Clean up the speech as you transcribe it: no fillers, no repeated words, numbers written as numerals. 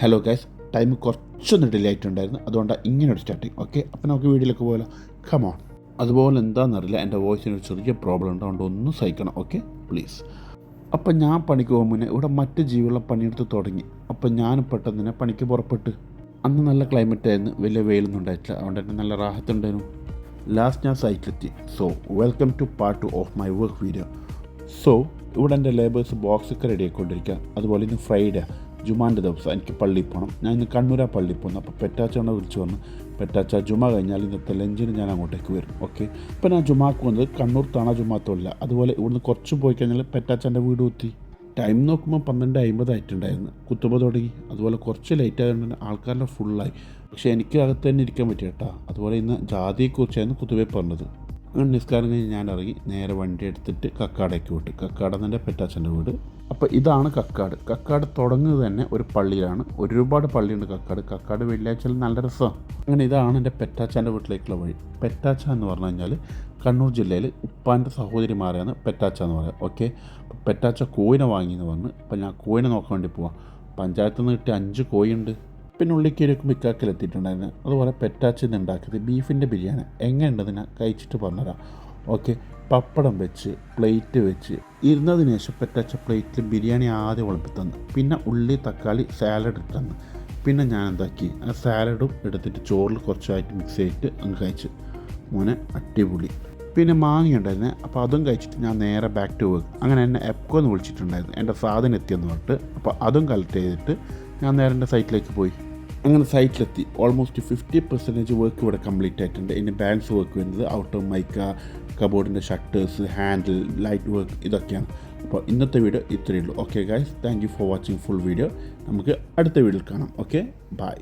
Hello guys, time കുറച്ചൊന്ന് delay ആയിട്ടുണ്ടായിരുന്നു, അതുകൊണ്ടാണ് ഇങ്ങനൊരു സ്റ്റാർട്ടിങ്. ഓക്കെ, അപ്പോൾ നമുക്ക് വീഡിയോയിലേക്ക് പോയാലോ. കമോൺ. അതുപോലെ എന്താണെന്നറിയില്ല, എൻ്റെ വോയിസിനൊരു ചെറിയ പ്രോബ്ലം ഉണ്ട്, അതുകൊണ്ട് ഒന്ന് സഹിക്കണം. Okay please. അപ്പം ഞാൻ പണിക്ക് പോകുമ്പോൾ മുന്നേ ഇവിടെ മറ്റ് ജീവികളെ പണിയെടുത്ത് തുടങ്ങി. അപ്പം ഞാൻ പെട്ടെന്ന് തന്നെ പണിക്ക് പുറപ്പെട്ട്. അന്ന് നല്ല ക്ലൈമറ്റ് ആയിരുന്നു, വലിയ വെയിലൊന്നും ഉണ്ടായിട്ടില്ല, അതുകൊണ്ട് തന്നെ നല്ല റാഹത്തുണ്ടായിരുന്നു. ലാസ്റ്റ് ഞാൻ സൈറ്റിലെത്തി. So welcome to part 2 of my work video. So ഇവിടെ എൻ്റെ ലേബേഴ്സ് ബോക്സൊക്കെ റെഡി ആയിക്കൊണ്ടിരിക്കുക. അതുപോലെ ഇന്ന് ഫ്രൈഡേ, ജുമാൻ്റെ ദിവസം എനിക്ക് പള്ളിയിൽ പോകണം. ഞാൻ ഇന്ന് കണ്ണൂരാ പള്ളിയിൽ പോകുന്നു. അപ്പോൾ പെറ്റാച്ചോനെ വിളിച്ചു വന്ന്, പെറ്റാച്ച ജുമ കഴിഞ്ഞാൽ ഇന്നത്തെ ലഞ്ചിന് ഞാൻ അങ്ങോട്ടേക്ക് വരും. ഓക്കെ, ഇപ്പോൾ ഞാൻ ജുമാക്ക് വന്നത് കണ്ണൂർ തണ ജുമാത്തോല്ല. അതുപോലെ ഇവിടുന്ന് കുറച്ച് പോയി കഴിഞ്ഞാൽ പെറ്റാച്ചൻ്റെ വീട് എത്തി. ടൈം നോക്കുമ്പോൾ 12:50 ആയിട്ടുണ്ടായിരുന്നു. കുത്തുബ തുടങ്ങി. അതുപോലെ കുറച്ച് ലേറ്റ് ആയതുകൊണ്ട് തന്നെ ആൾക്കാരുടെ ഫുള്ളായി. പക്ഷേ എനിക്ക് അകത്ത് തന്നെ ഇരിക്കാൻ പറ്റി കേട്ടോ. അതുപോലെ ഇന്ന് ജാതിയെക്കുറിച്ചായിരുന്നു കുത്തുബയെ പറഞ്ഞത്. അങ്ങനെ നിസ്കാരം കഴിഞ്ഞ് ഞാൻ ഇറങ്ങി നേരെ വണ്ടി എടുത്തിട്ട് കക്കാടേക്ക് വിട്ടു. കക്കാട് എൻ്റെ പെറ്റാച്ചൻ്റെ വീട്. അപ്പോൾ ഇതാണ് കക്കാട്. കക്കാട് തുടങ്ങുന്നത് തന്നെ ഒരു പള്ളിയിലാണ്. ഒരുപാട് പള്ളിയുണ്ട് കക്കാട് വെള്ളിയാഴ്ചയിൽ നല്ല രസമാണ്. അങ്ങനെ ഇതാണ് എൻ്റെ പെറ്റാച്ചാൻ്റെ വീട്ടിലേക്കുള്ള വഴി. പെറ്റാച്ച എന്ന് പറഞ്ഞു കഴിഞ്ഞാൽ കണ്ണൂർ ജില്ലയിൽ ഉപ്പാൻ്റെ സഹോദരിമാരെയാണ് പെറ്റാച്ച എന്ന് പറയുക. ഓക്കെ, അപ്പോൾ പെറ്റാച്ച കോയിനെ വാങ്ങിയെന്ന് പറഞ്ഞു. അപ്പോൾ ഞാൻ കോയിനെ നോക്കാൻ വേണ്ടി പോവാം. പഞ്ചായത്തിൽ നിന്ന് കിട്ടിയ 5 കോഴിയുണ്ട്. പിന്നെ ഉള്ളിക്കേരിയൊക്കെ മിക്കാക്കിലെത്തിയിട്ടുണ്ടായിരുന്നു. അതുപോലെ പെറ്റാച്ചിന്ന് ഉണ്ടാക്കിയത് ബീഫിൻ്റെ ബിരിയാണി എങ്ങനെയുണ്ടെന്ന് ഞാൻ കഴിച്ചിട്ട് പറഞ്ഞുതരാം. ഓക്കെ, പപ്പടം വെച്ച് പ്ലേറ്റ് വെച്ച് ഇരുന്നതിന് ശേഷം പെറ്റാച്ച പ്ലേറ്റിൽ ബിരിയാണി ആദ്യം വിളമ്പി തന്നു. പിന്നെ ഉള്ളി തക്കാളി സാലഡ് ഇട്ടെന്ന്. പിന്നെ ഞാൻ എന്താക്കി, ആ സാലഡും എടുത്തിട്ട് ചോറിൽ കുറച്ചായിട്ട് മിക്സ് ചെയ്തിട്ട് അങ്ങ് കഴിച്ച്. മോനെ അടിപൊളി. പിന്നെ മാങ്ങ ഉണ്ടായിരുന്നു. അപ്പോൾ അതും കഴിച്ചിട്ട് ഞാൻ നേരെ ബാക്ക് ടു വർക്ക്. അങ്ങനെ എന്നെ എപ്കോ എന്ന് വിളിച്ചിട്ടുണ്ടായിരുന്നു, എൻ്റെ സാധനം എത്തിയെന്ന് പറഞ്ഞിട്ട്. അപ്പോൾ അതും കളക്ട് ചെയ്തിട്ട് ഞാൻ നേരെ എൻ്റെ സൈറ്റിലേക്ക് പോയി. അങ്ങനെ സൈറ്റിലെത്തി. ഓൾമോസ്റ്റ് 50% വർക്ക് ഇവിടെ കംപ്ലീറ്റ് ആയിട്ടുണ്ട്. ഇനി ബാലൻസ് വർക്ക് വരുന്നത് ഔട്ടർ മൈക്ക, കബോർഡിൻ്റെ ഷട്ടേഴ്സ്, ഹാൻഡിൽ, ലൈറ്റ് വർക്ക്, ഇതൊക്കെയാണ്. അപ്പോൾ ഇന്നത്തെ വീഡിയോ ഇത്രയേ ഉള്ളൂ. Okay guys, thank you for watching full video. നമുക്ക് അടുത്ത വീഡിയോയിൽ കാണാം. Okay, by.